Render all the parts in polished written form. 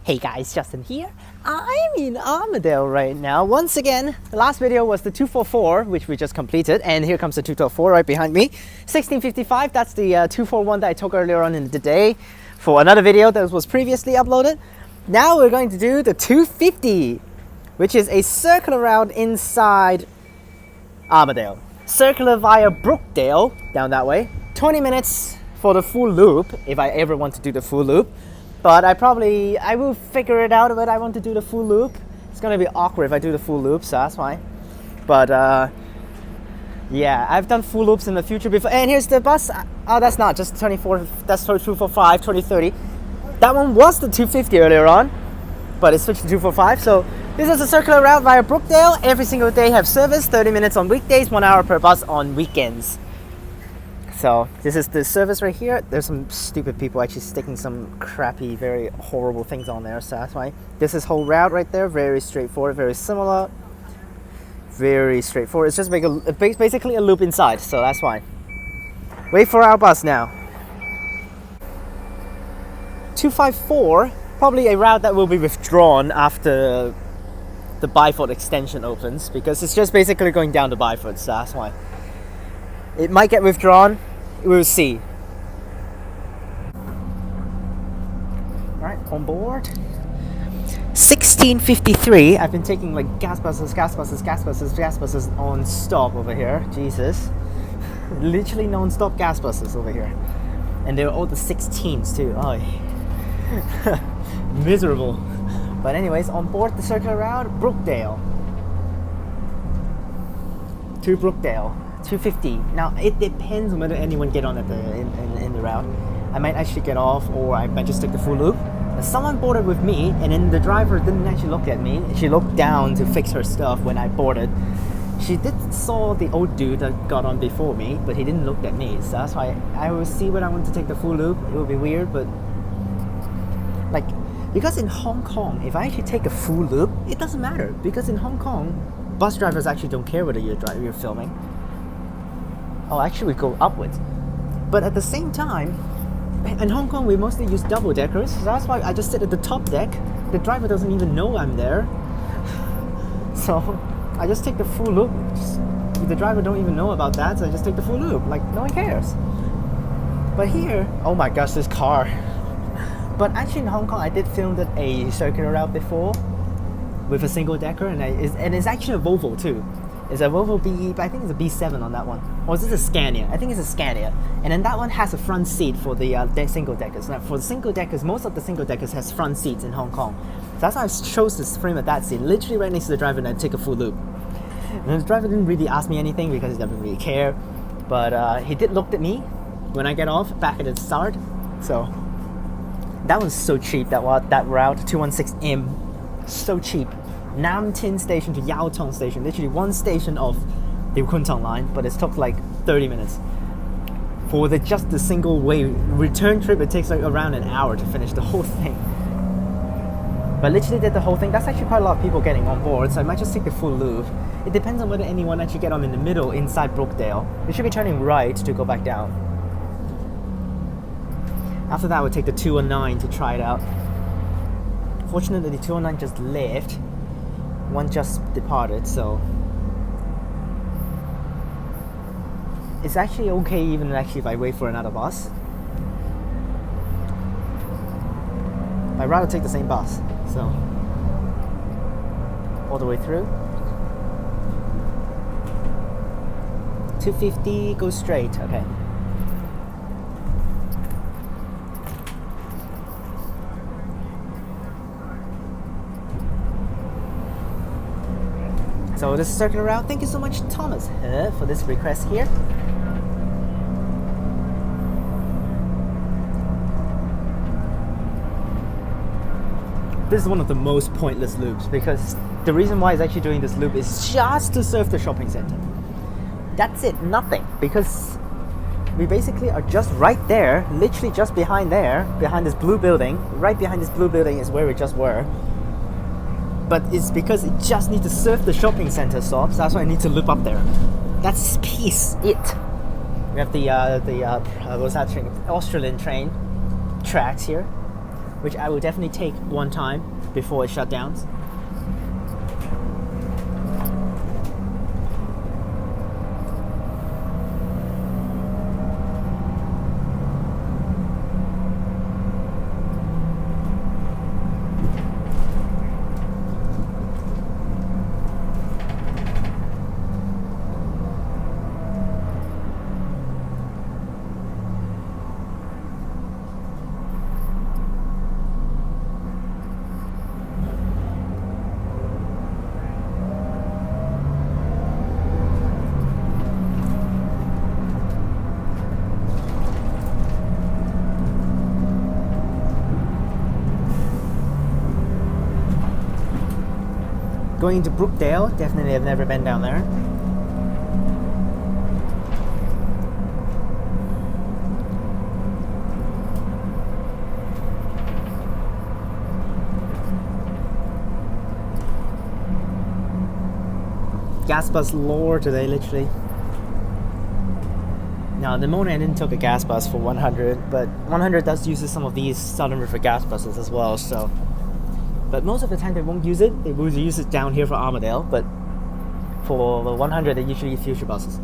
Hey guys, Justin here. I'm in Armadale right now. Once again, the last video was the 244, which we just completed, and here comes the 224 right behind me. 1655, that's the 241 that I took earlier on in the day for another video that was previously uploaded. Now we're going to do the 250, which is a circular route inside Armadale. Circular via Brookdale, down that way. 20 minutes for the full loop, if I ever want to do the full loop. But I will figure it out whether I want to do the full loop. It's gonna be awkward if I do the full loop, so that's fine. But yeah, I've done full loops in the future before. And here's the bus. Oh, that's not just 24, that's 245, 2030. That one was the 250 earlier on, but it switched to 245. So this is a circular route via Brookdale. Every single day have service, 30 minutes on weekdays, 1 hour per bus on weekends. So this is the service right here. There's some stupid people actually sticking some crappy, very horrible things on there, so that's why. This is whole route right there, very straightforward, very similar. Very straightforward. It's just basically a loop inside, so that's fine. Wait for our bus now. 254, probably a route that will be withdrawn after the Byford extension opens, because it's just basically going down to Byford, so that's why. It might get withdrawn, we'll see. Alright, on board. 1653, I've been taking like gas buses non-stop over here, Jesus. Literally non-stop gas buses over here. And they're all the 16s too, oh. Miserable. But anyways, on board the circular route, Brookdale. To Brookdale. 250. Now it depends on whether anyone get on at in the route. I might actually get off, or I might just take the full loop. Someone boarded with me, and then the driver didn't actually look at me. She looked down to fix her stuff when I boarded. She did saw the old dude that got on before me, but he didn't look at me. So that's why I will see when I want to take the full loop. It will be weird, but like, because in Hong Kong, if I actually take a full loop, it doesn't matter, because in Hong Kong, bus drivers actually don't care whether you're filming. Oh, actually we go upwards. But at the same time, in Hong Kong we mostly use double deckers, so that's why I just sit at the top deck. The driver doesn't even know I'm there. So I just take the full loop. The driver don't even know about that, so I just take the full loop. Like, no one cares. But here, oh my gosh, this car. But actually in Hong Kong I did film a circular route before with a single decker, and it's actually a Volvo too. It's a Volvo I think it's a B7 on that one. Or is this a Scania? I think it's a Scania. And then that one has a front seat for the single deckers. Now for the single deckers, most of the single deckers has front seats in Hong Kong. So that's why I chose to frame at that seat, literally right next to the driver, and I take a full loop. And the driver didn't really ask me anything because he doesn't really care. But he did look at me when I get off back at the start. So that was so cheap, that route 216M. So cheap. Nam Tin Station to Yau Tong Station, literally one station of the Kwun Tong line, but it took like 30 minutes. For just the single way return trip, it takes like around an hour to finish the whole thing. But literally did the whole thing. That's actually quite a lot of people getting on board, so I might just take the full loop. It depends on whether anyone actually get on in the middle inside Brookdale. We should be turning right to go back down. After that, I would take the 219 to try it out. Fortunately, the 219 just left. One just departed, so it's actually okay even actually if I wait for another bus. I'd rather take the same bus, so all the way through. 250, go straight, okay. So this is circular route. Thank you so much, Thomas, for this request here. This is one of the most pointless loops, because the reason why it's actually doing this loop is just to serve the shopping center. That's it, nothing, because we basically are just right there, literally just behind this blue building. Right behind this blue building is where we just were. But it's because it just needs to serve the shopping center stops. That's why I need to loop up there. That's it. We have the what's that train? Australian train tracks here. which I will definitely take one time before it shut down. Going to Brookdale, definitely I've never been down there. Gas bus lore today, literally. Now, the morning I didn't take a gas bus for 100, but 100 does use some of these Southern River gas buses as well, so. But most of the time they won't use it. They will use it down here for Armadale, but for the 100 they usually use future buses.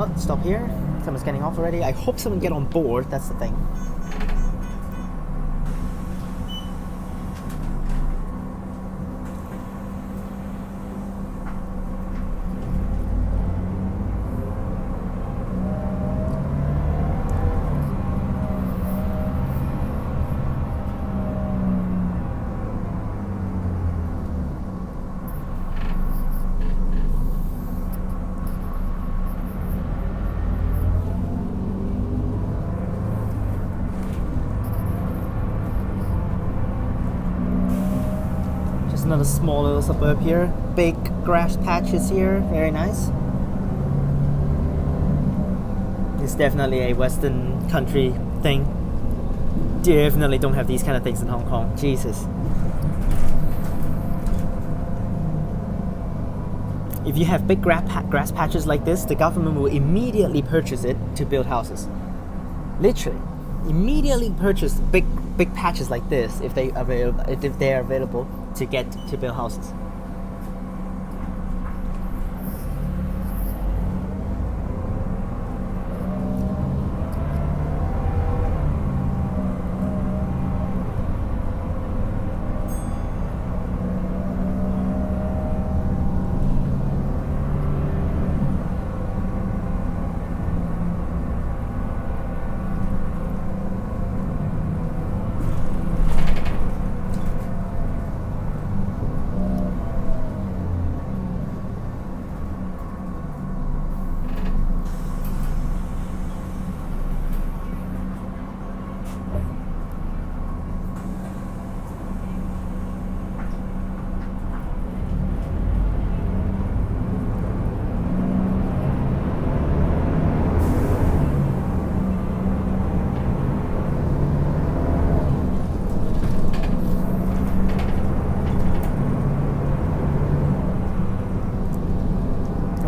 Oh, stop here. Someone's getting off already. I hope someone get on board, that's the thing. Another small little suburb here. Big grass patches here, very nice. It's definitely a Western country thing. Definitely don't have these kind of things in Hong Kong. Jesus. If you have big grass patches like this, the government will immediately purchase it to build houses. Literally, immediately purchase big patches like this if they are available to get to build houses.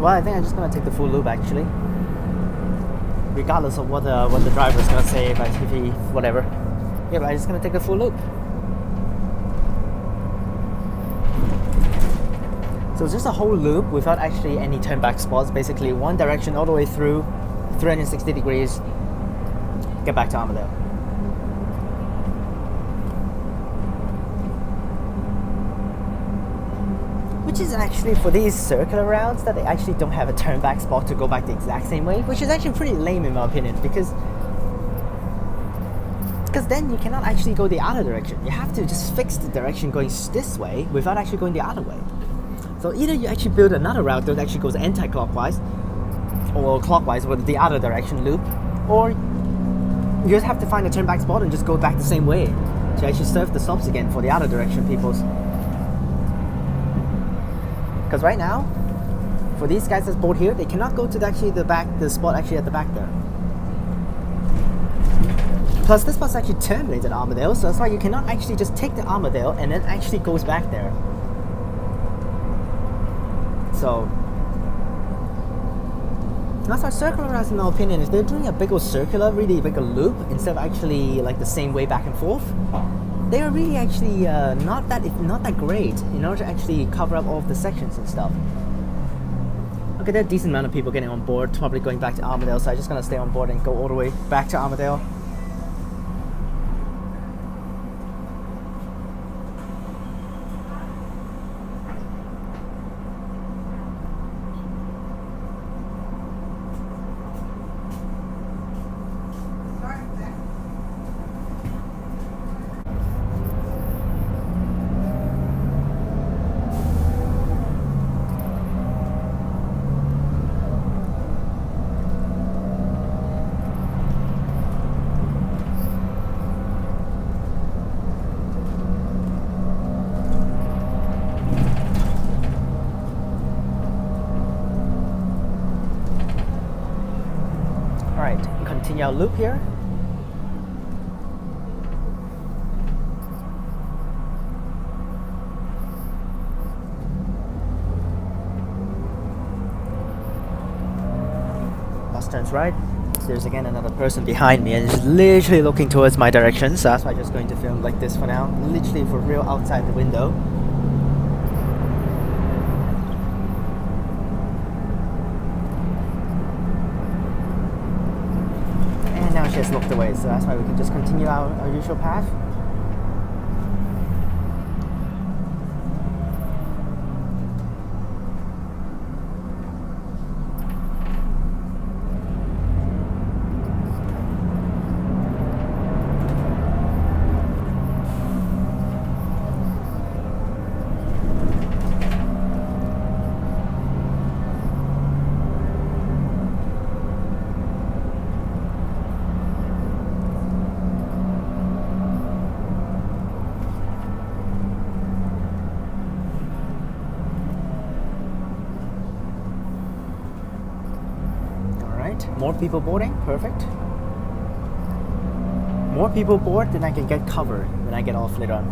Well, I think I'm just gonna take the full loop actually, regardless of what the driver's gonna say about TV, whatever. Yeah, but I'm just gonna take the full loop. So it's just a whole loop without actually any turn back spots. Basically, one direction all the way through, 360 degrees. Get back to Armadale. Which is actually, for these circular routes, that they actually don't have a turn back spot to go back the exact same way, which is actually pretty lame in my opinion, because Because then you cannot actually go the other direction. You have to just fix the direction going this way without actually going the other way. So either you actually build another route that actually goes anti-clockwise or clockwise with the other direction loop, or you just have to find a turn back spot and just go back the same way to actually serve the stops again for the other direction peoples. Because right now, for these guys that's board here, they cannot go to the spot actually at the back there. Plus this bus actually terminates at Armadale, so that's why you cannot actually just take the Armadale and then actually goes back there. So that's why circular routes, in my opinion, is they're doing a bigger circular, really bigger loop instead of actually like the same way back and forth. They are really actually not that great in order to actually cover up all of the sections and stuff. Okay, there are a decent amount of people getting on board, probably going back to Armadale, so I'm just gonna stay on board and go all the way back to Armadale. Continue our loop here. Bus turns right. There's again another person behind me and is literally looking towards my direction, so that's why I'm just going to film like this for now, literally for real outside the window. She has looked away, so that's why we can just continue our usual path. More people boarding, perfect. More people board, then I can get cover when I get off later on.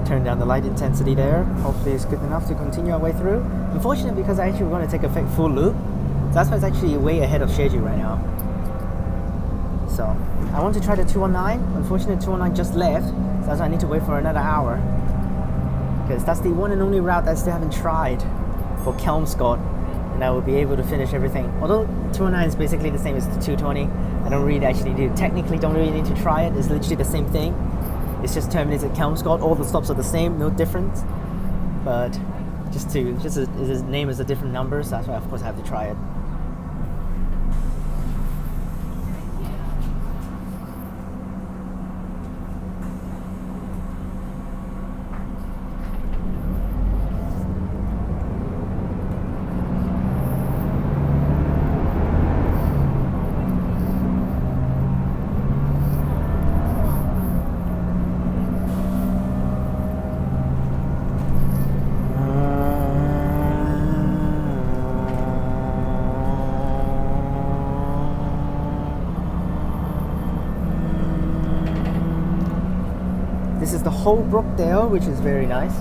Turn down the light intensity there. Hopefully it's good enough to continue our way through. Unfortunately, because I actually want to take a full loop, so that's why it's actually way ahead of schedule right now. So I want to try the 219. Unfortunately, 219 just left, so that's why I need to wait for another hour, because that's the one and only route that I still haven't tried for Kelmscott, and I will be able to finish everything. Although 219 is basically the same as the 220, I don't really actually don't really need to try it. It's literally the same thing. It's just terminates at Kelmscott. All the stops are the same, no difference. But his name is a different number, so that's why of course I have to try it. This is the whole Brookdale, which is very nice.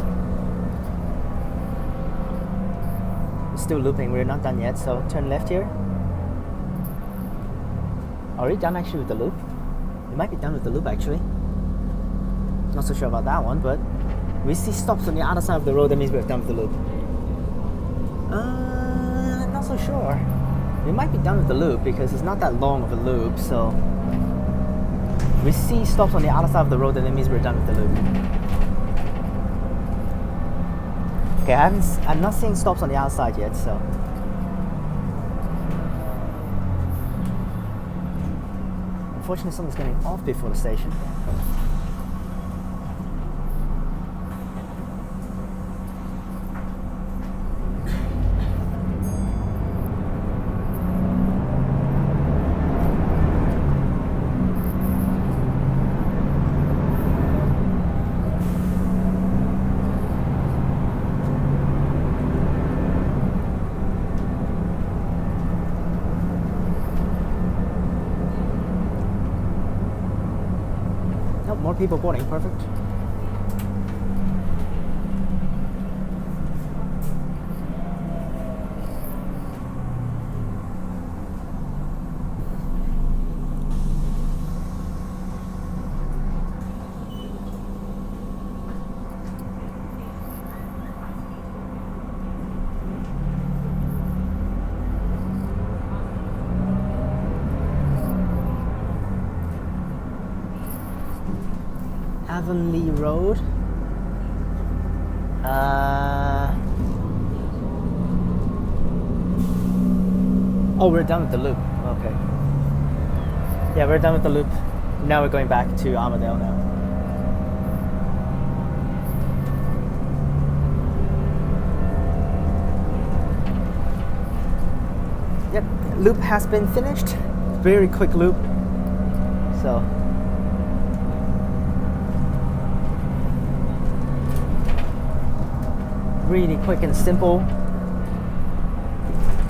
We're still looping, we're not done yet, so turn left here. Already done actually with the loop. We might be done with the loop actually. Not so sure about that one, but we see stops on the other side of the road, that means we're done with the loop. Not so sure. We might be done with the loop because it's not that long of a loop, so we see stops on the other side of the road, and that means we're done with the loop. Okay, I'm not seeing stops on the outside yet, so. Unfortunately, someone's getting off before the station. More people boarding, perfect. Whiteley Road. Oh, we're done with the loop. Okay. Yeah, we're done with the loop. Now we're going back to Armadale now. Yep, loop has been finished. Very quick loop. So. Really quick and simple,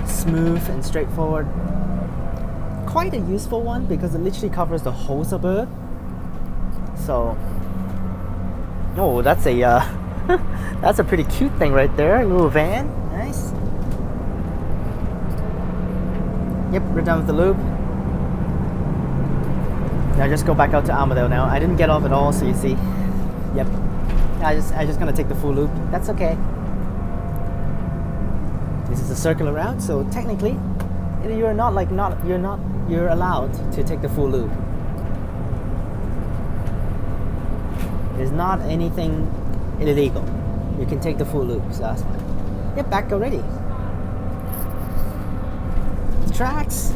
smooth and straightforward. Quite a useful one because it literally covers the whole suburb. So, oh, that's a that's a pretty cute thing right there. A little van, nice. Yep, we're done with the loop. Now just go back out to Armadale now. I didn't get off at all, so you see. Yep, I just gonna take the full loop. That's okay. This is a circular route, so technically, you're allowed to take the full loop. There's not anything illegal. You can take the full loop, so that's fine. Yep, back already. Tracks.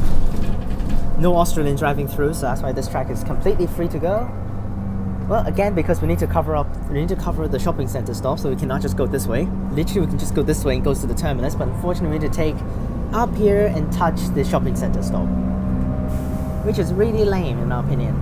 No Australian driving through, so that's why this track is completely free to go. Well, again, because we need to cover the shopping center stop, so we cannot just go this way. Literally, we can just go this way and goes to the terminus, but unfortunately, we need to take up here and touch the shopping center stop, which is really lame in our opinion.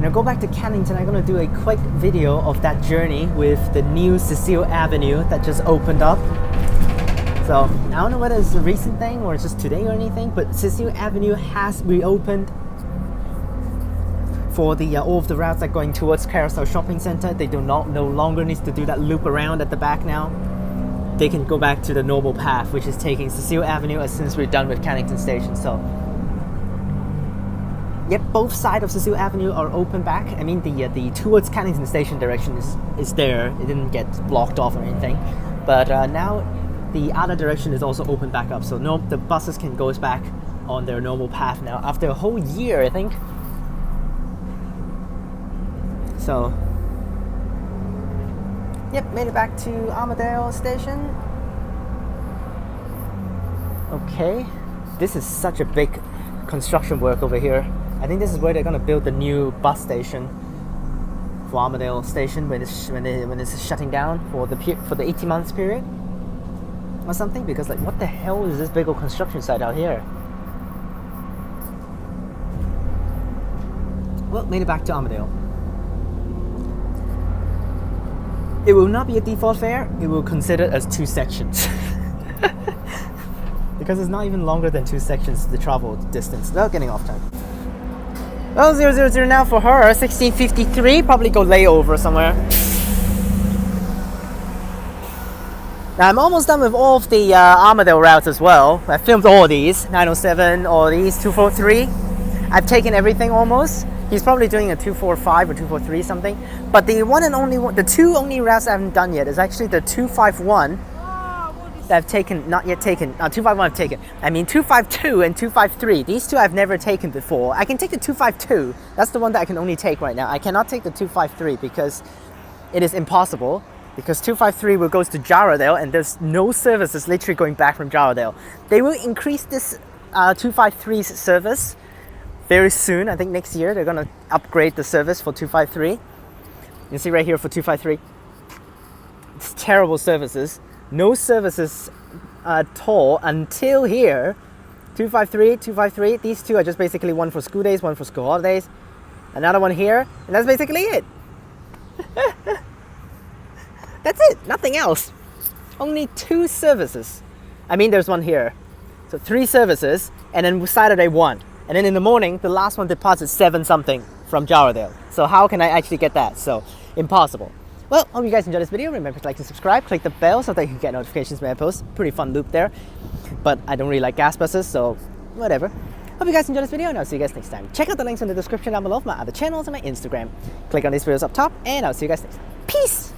Now go back to Cannington. I'm going to do a quick video of that journey with the new Cecile Avenue that just opened up. So I don't know whether it's a recent thing or it's just today or anything, but Cecile Avenue has reopened for the all of the routes that are going towards Carousel Shopping Center. They no longer need to do that loop around at the back now. They can go back to the normal path, which is taking Cecile Avenue as soon as we're done with Cannington Station. So yep, both sides of Cecile Avenue are open back. I mean, the towards Cannington Station direction is there. It didn't get blocked off or anything. But now the other direction is also open back up. So no, the buses can go back on their normal path now after a whole year, I think. So, yep, made it back to Armadale Station. Okay, this is such a big construction work over here. I think this is where they're gonna build the new bus station for Armadale Station when it's shutting down for the 18 months period or something. Because like, what the hell is this big old construction site out here? Well, made it back to Armadale. It will not be a default fare. It will consider as 2 sections. Because it's not even longer than 2 sections the travel distance without getting off time. Oh, 000 now for her, 1653, probably go layover somewhere. Now I'm almost done with all of the Armadale routes as well. I filmed all these, 907, all these, 243. I've taken everything almost. He's probably doing a 245 or 243 something. But the one and only one, the two only routes I haven't done yet is actually the 251 that I've taken, not yet taken. 251 I've taken. I mean 252 and 253. These two I've never taken before. I can take the 252. That's the one that I can only take right now. I cannot take the 253 because it is impossible. Because 253 will go to Jarradale and there's no services literally going back from Jarradale. They will increase this 253's service very soon. I think next year they're gonna upgrade the service for 253. You see right here for 253. It's terrible services. No services at all until here. 253, 253. These two are just basically one for school days, one for school holidays. Another one here, and that's basically it. That's it, nothing else. Only 2 services. I mean, there's one here. So 3 services, and then Saturday 1. And then in the morning, the last one departs at 7 something from Jarradale. So how can I actually get that? So, impossible. Well, hope you guys enjoyed this video. Remember to like and subscribe. Click the bell so that you can get notifications when I post. Pretty fun loop there. But I don't really like gas buses, so whatever. Hope you guys enjoyed this video, and I'll see you guys next time. Check out the links in the description down below for my other channels and my Instagram. Click on these videos up top, and I'll see you guys next time. Peace!